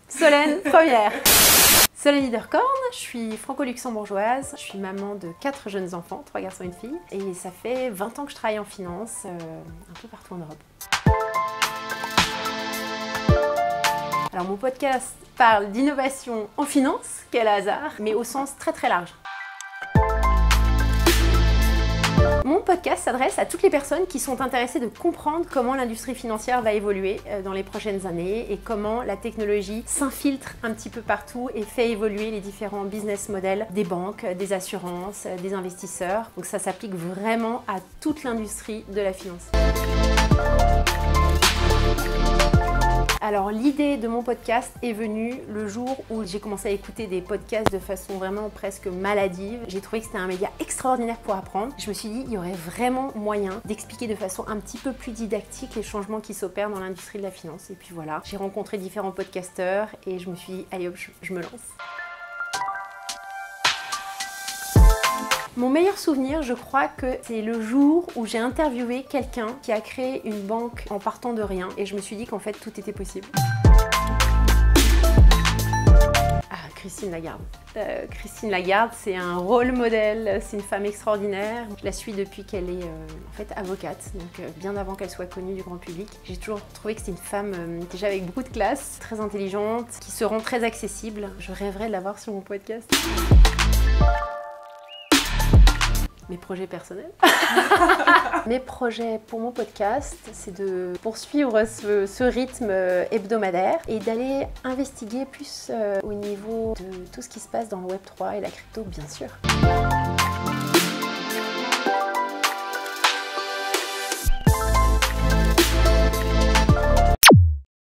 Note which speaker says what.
Speaker 1: Solène, première. Solène Liederkorn, je suis franco-luxembourgeoise, je suis maman de 4 jeunes enfants, 3 garçons et une fille, et ça fait 20 ans que je travaille en finance, un peu partout en Europe. Alors mon podcast parle d'innovation en finance, quel hasard, mais au sens très très large. Mon podcast s'adresse à toutes les personnes qui sont intéressées de comprendre comment l'industrie financière va évoluer dans les prochaines années et comment la technologie s'infiltre un petit peu partout et fait évoluer les différents business models des banques, des assurances, des investisseurs. Donc ça s'applique vraiment à toute l'industrie de la finance. Alors l'idée de mon podcast est venue le jour où j'ai commencé à écouter des podcasts de façon vraiment presque maladive. J'ai trouvé que c'était un média extraordinaire pour apprendre. Je me suis dit, il y aurait vraiment moyen d'expliquer de façon un petit peu plus didactique les changements qui s'opèrent dans l'industrie de la finance. Et puis voilà, j'ai rencontré différents podcasteurs et je me suis dit, allez hop, je me lance. Mon meilleur souvenir, je crois que c'est le jour où j'ai interviewé quelqu'un qui a créé une banque en partant de rien et je me suis dit qu'en fait tout était possible. Ah, Christine Lagarde. Christine Lagarde, c'est un rôle modèle, c'est une femme extraordinaire. Je la suis depuis qu'elle est en fait avocate, donc bien avant qu'elle soit connue du grand public. J'ai toujours trouvé que c'était une femme déjà avec beaucoup de classe, très intelligente, qui se rend très accessible. Je rêverais de la voir sur mon podcast. Mes projets personnels. Mes projets pour mon podcast, c'est de poursuivre ce rythme hebdomadaire et d'aller investiguer plus au niveau de tout ce qui se passe dans le Web3 et la crypto, bien sûr.